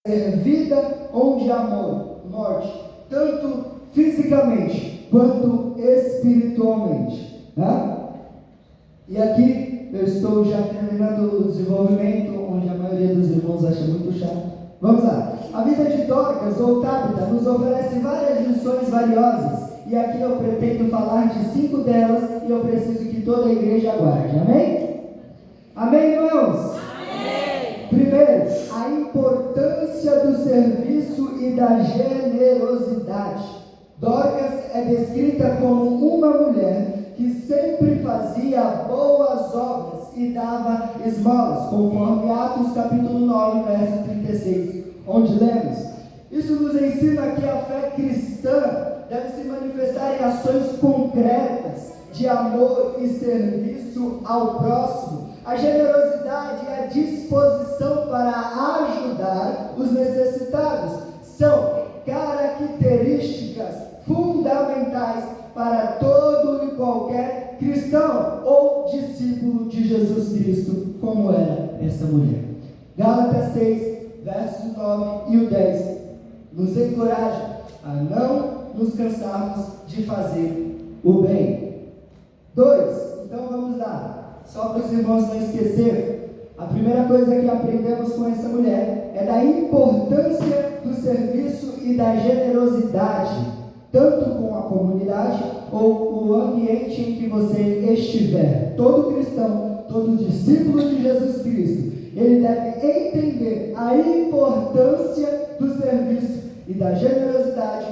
vida onde há morte, tanto fisicamente quanto espiritualmente, né? E aqui eu estou já terminando o desenvolvimento, onde a maioria dos irmãos acha muito chato. Vamos lá. A vida de Dorcas ou Tabita nos oferece várias lições valiosas, e aqui eu pretendo falar de 5 delas, e eu preciso que toda a igreja aguarde. Amém? Amém, irmãos? Amém. Primeiro, a importância do serviço e da generosidade. Dorcas é descrita como uma mulher que sempre fazia boas obras e dava esmolas, conforme Atos capítulo 9, verso 36, onde lemos: isso nos ensina que a fé cristã deve se manifestar em ações concretas de amor e serviço ao próximo. A generosidade e a disposição para ajudar os necessitados são características fundamentais para todo e qualquer cristão ou discípulo de Jesus Cristo, como era essa mulher. Gálatas 6, versos 9 e o 10 nos encoraja a não nos cansarmos de fazer o bem. 2, então vamos lá, só para os irmãos não esquecerem. A primeira coisa que aprendemos com essa mulher é da importância do serviço e da generosidade, tanto com a comunidade ou o ambiente em que você estiver. Todo cristão, todo discípulo de Jesus Cristo, ele deve entender a importância do serviço e da generosidade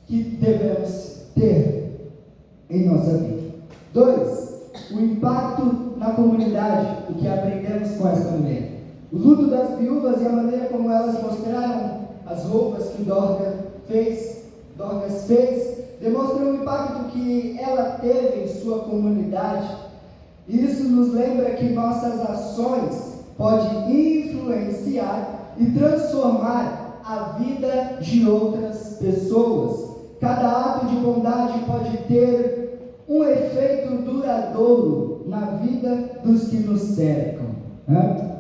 que devemos ter em nossa vida. 2, o impacto na comunidade, o que aprendemos com essa mulher. O luto das viúvas e a maneira como elas mostraram as roupas que Dorcas fez, demonstram o impacto que ela teve em sua comunidade. Isso nos lembra que nossas ações podem influenciar e transformar a vida de outras pessoas. Cada ato de bondade pode ter um efeito duradouro na vida dos que nos cercam, né?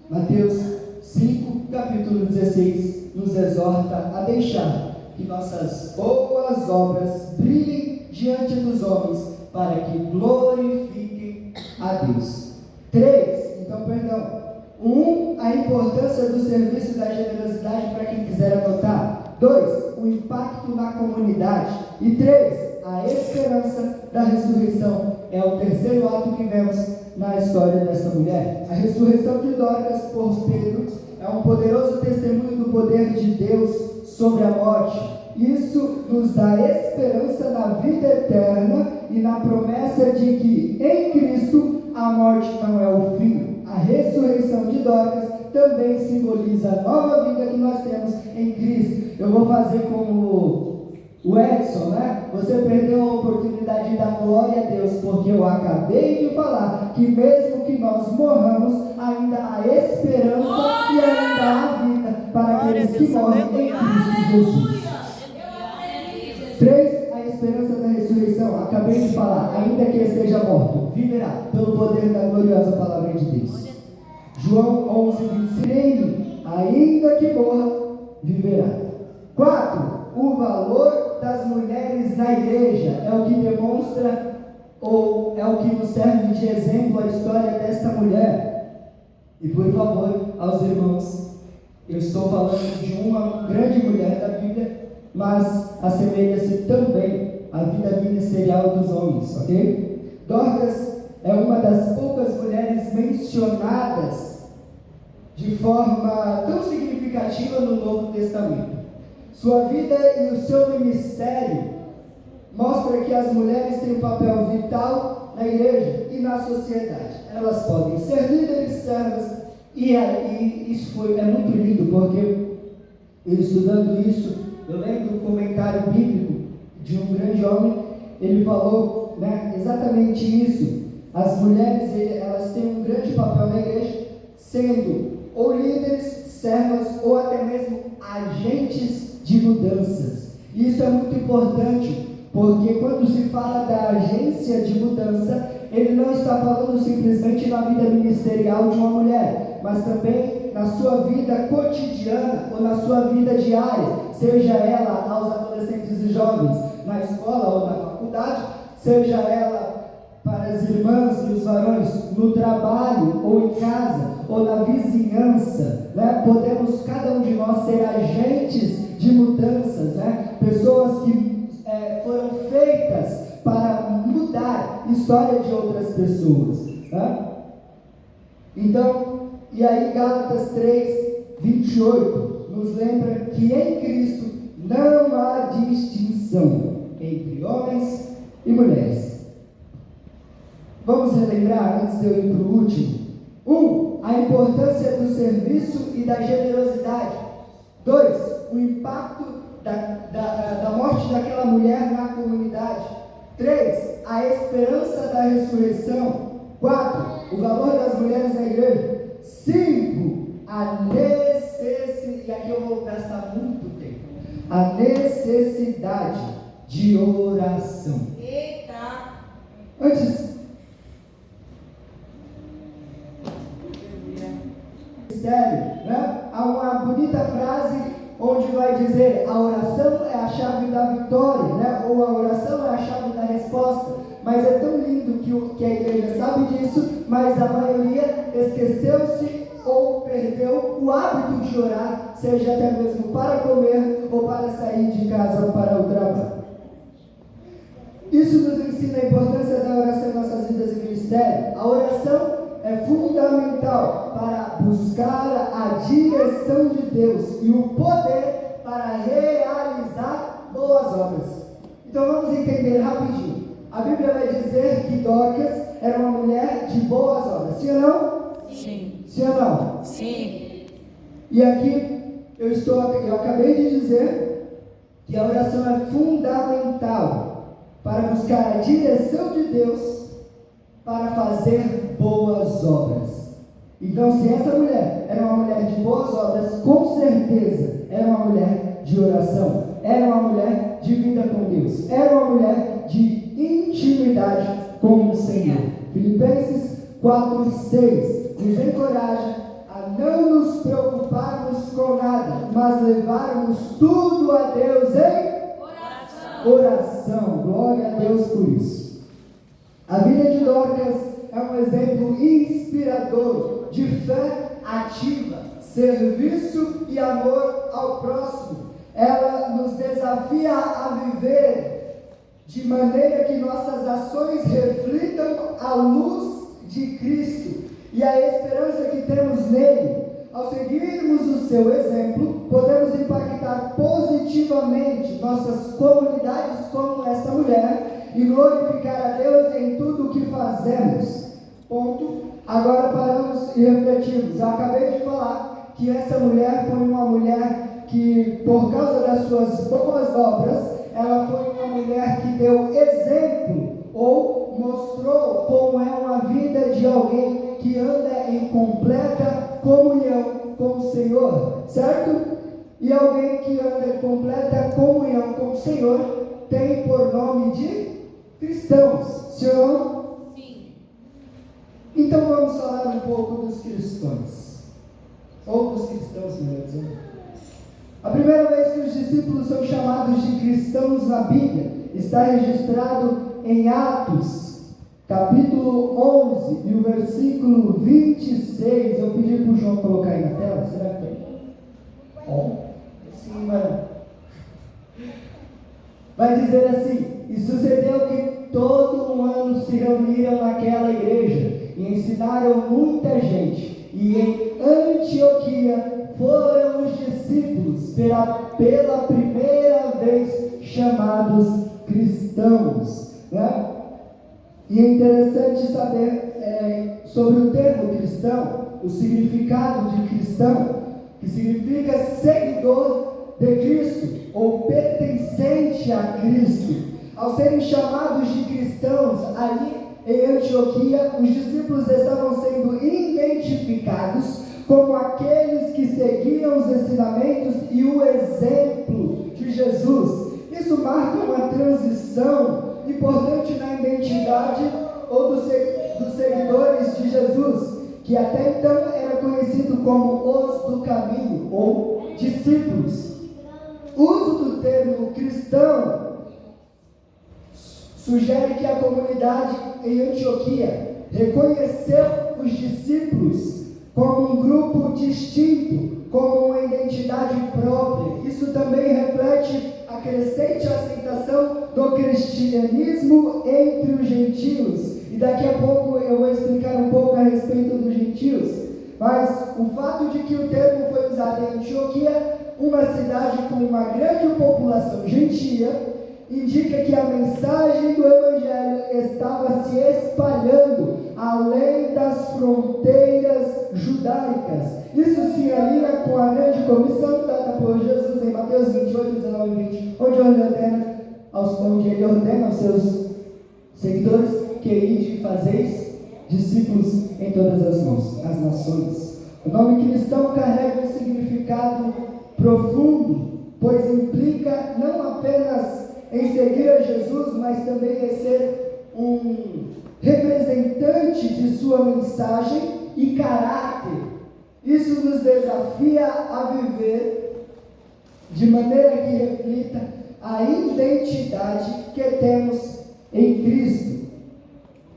Mateus 5, capítulo 16, nos exorta a deixar que nossas boas obras brilhem diante dos homens, para que glorifiquem a Deus. 3, então, perdão. 1, a importância do serviço e da generosidade, para quem quiser anotar. 2, o impacto na comunidade. E 3, a esperança da ressurreição. É o terceiro ato que vemos na história dessa mulher. A ressurreição de Dorcas por Pedro é um poderoso testemunho do poder de Deus sobre a morte. Isso nos dá esperança na vida eterna e na promessa de que em Cristo a morte não é o fim. A ressurreição de Dorcas também simboliza a nova vida que nós temos em Cristo. Eu vou fazer como o Edson, né? Você perdeu a oportunidade de dar glória a Deus, porque eu acabei de falar que mesmo que nós morramos, ainda há esperança e ainda há vida para aqueles que morrem em Cristo Jesus. 3, a esperança da ressurreição. Acabei de falar, ainda que esteja morto, viverá pelo poder da gloriosa palavra de Deus. João 11, 25, ainda que morra, viverá. 4, o valor das mulheres na igreja é o que demonstra, ou é o que nos serve de exemplo a história desta mulher. E por favor, aos irmãos, eu estou falando de uma grande mulher da Bíblia, mas assemelha-se também à vida ministerial dos homens, ok? Dorcas é uma das poucas mulheres mencionadas de forma tão significativa no Novo Testamento. Sua vida e o seu ministério mostram que as mulheres têm um papel vital na igreja e na sociedade. Elas podem ser líderes, servas, e isso é muito lindo, porque eu estudando isso, eu lembro um comentário bíblico de um grande homem. Ele falou, né, exatamente isso. As mulheres, elas têm um grande papel na igreja, sendo ou líderes, servas, ou até mesmo agentes de mudanças. Isso é muito importante, porque quando se fala da agência de mudança, ele não está falando simplesmente na vida ministerial de uma mulher, mas também na sua vida cotidiana ou na sua vida diária, seja ela aos adolescentes e jovens na escola ou na faculdade, seja ela para as irmãs e os varões no trabalho ou em casa ou na vizinhança, né? Podemos cada um de nós ser agentes de mudanças, né? Pessoas que foram feitas para mudar a história de outras pessoas, né? Então, e aí Gálatas 3:28 nos lembra que em Cristo não há distinção entre homens e mulheres. Vamos relembrar antes de eu ir para o último. A importância do serviço e da generosidade. 2, o impacto da morte daquela mulher na comunidade. 3, a esperança da ressurreição. 4, o valor das mulheres na igreja. 5, a necessidade, e aqui eu vou gastar muito tempo, a necessidade de oração. Eita! Antes, né? Há uma bonita frase onde vai dizer: a oração é a chave da vitória, né? Ou a oração é a chave da resposta. Mas é tão lindo que a igreja sabe disso, mas a maioria esqueceu-se ou perdeu o hábito de orar, seja até mesmo para comer ou para sair de casa para o trabalho. Isso nos ensina a importância da oração em nossas vidas e ministério. A oração é fundamental para buscar a direção de Deus e o poder para realizar boas obras. Então vamos entender rapidinho. A Bíblia vai dizer que Dorcas era uma mulher de boas obras. Sim ou não? Sim. Sim ou não? Sim. E aqui eu acabei de dizer que a oração é fundamental para buscar a direção de Deus para fazer boas obras. Então, se essa mulher era uma mulher de boas obras, com certeza era uma mulher de oração, era uma mulher de vida com Deus, era uma mulher de intimidade com o Senhor. Filipenses 4:6 nos encoraja a não nos preocuparmos com nada, mas levarmos tudo a Deus em oração. Glória a Deus por isso. A vida de Dorcas é um exemplo inspirador de fé ativa, serviço e amor ao próximo. Ela nos desafia a viver de maneira que nossas ações reflitam a luz de Cristo e a esperança que temos nele. Ao seguirmos o seu exemplo, podemos impactar positivamente nossas comunidades como essa mulher e glorificar a Deus em tudo o que fazemos. Ponto. Agora paramos e refletimos. Eu acabei de falar que essa mulher foi uma mulher que, por causa das suas boas obras, ela foi uma mulher que deu exemplo ou mostrou como é uma vida de alguém que anda em completa comunhão com o Senhor, certo? E alguém que anda em completa comunhão com o Senhor tem por nome de cristãos, sim ou não? Sim. Então vamos falar um pouco dos cristãos, ou dos cristãos, melhor dizendo. A primeira vez que os discípulos são chamados de cristãos na Bíblia está registrado em Atos, capítulo 11, e o versículo 26. Eu pedi para o João colocar aí na tela, será que tem? Sim, mano. Vai dizer assim: e sucedeu que todo um ano se reuniram naquela igreja e ensinaram muita gente, e em Antioquia foram os discípulos pela primeira vez chamados cristãos, né? E é interessante saber sobre o termo cristão, o significado de cristão, que significa seguidor de Cristo ou pertencente a Cristo. Ao serem chamados de cristãos ali em Antioquia, os discípulos estavam sendo identificados como aqueles que seguiam os ensinamentos e o exemplo de Jesus. Isso marca uma transição importante na identidade ou dos seguidores de Jesus, que até então era conhecido como os do caminho ou discípulos. O uso do termo cristão sugere que a comunidade em Antioquia reconheceu os discípulos como um grupo distinto, como uma identidade própria. Isso também reflete a crescente aceitação do cristianismo entre os gentios. E daqui a pouco eu vou explicar um pouco a respeito dos gentios. Mas o fato de que o termo foi usado em Antioquia, uma cidade com uma grande população gentia, indica que a mensagem do Evangelho estava se espalhando além das fronteiras judaicas. Isso se alinha com a grande comissão dada por Jesus em Mateus 28, 19 e 20, onde ele ordena aos seus seguidores que ide e fazeis discípulos em todas as nações. O nome cristão carrega um significado profundo, pois implica não apenas em seguir a Jesus, mas também em ser um representante de sua mensagem e caráter. Isso nos desafia a viver de maneira que reflita a identidade que temos em Cristo.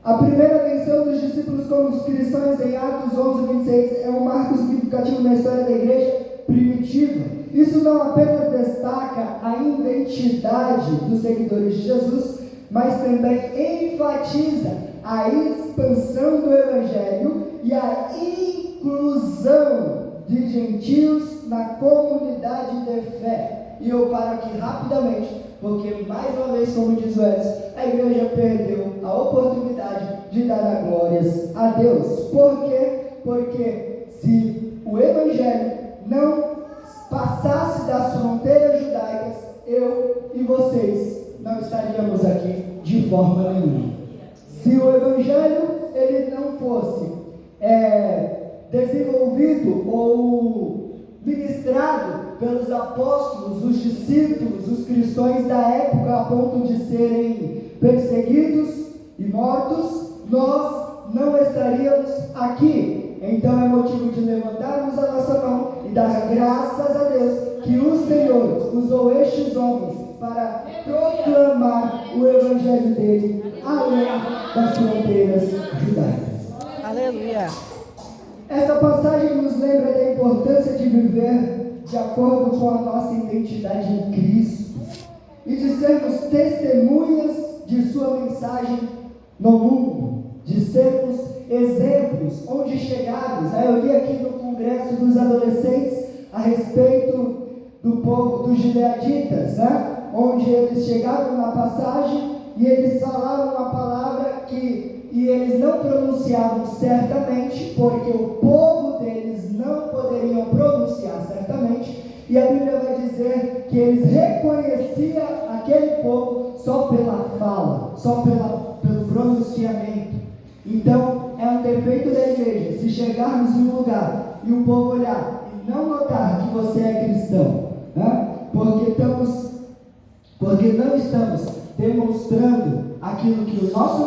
A primeira menção dos discípulos como os cristãos em Atos 11, 26 é um marco significativo na história da igreja primitiva. Isso não apenas destaca a identidade dos seguidores de Jesus, mas também enfatiza a expansão do Evangelho e a inclusão de gentios na comunidade de fé. E eu paro aqui rapidamente, porque mais uma vez, como diz o Edson, a igreja perdeu a oportunidade de dar glórias a Deus. Por quê? Porque se o Evangelho não passasse das fronteiras judaicas, eu e vocês não estaríamos aqui de forma nenhuma. Se o Evangelho ele não fosse desenvolvido ou ministrado pelos apóstolos, os discípulos, os cristãos da época, a ponto de serem perseguidos e mortos, nós não estaríamos aqui. Então é motivo de levantarmos a nossa mão e dar graças a Deus que o Senhor usou estes homens para proclamar o Evangelho dele além das fronteiras judaicas. Aleluia! Essa passagem nos lembra da importância de viver de acordo com a nossa identidade em Cristo e de sermos testemunhas de sua mensagem no mundo, de sermos exemplos onde chegarmos. Eu li aqui no congresso dos adolescentes a respeito do povo dos gileaditas, onde eles chegaram na passagem e eles falavam uma palavra e eles não pronunciavam certamente, porque o povo deles não poderiam pronunciar certamente, e a Bíblia vai dizer que eles reconheciam aquele povo só pela fala, só pelo pronunciamento. Então, é um defeito da igreja, se chegarmos em um lugar e o povo olhar e não notar que você é cristão, porque não estamos demonstrando aquilo que o nosso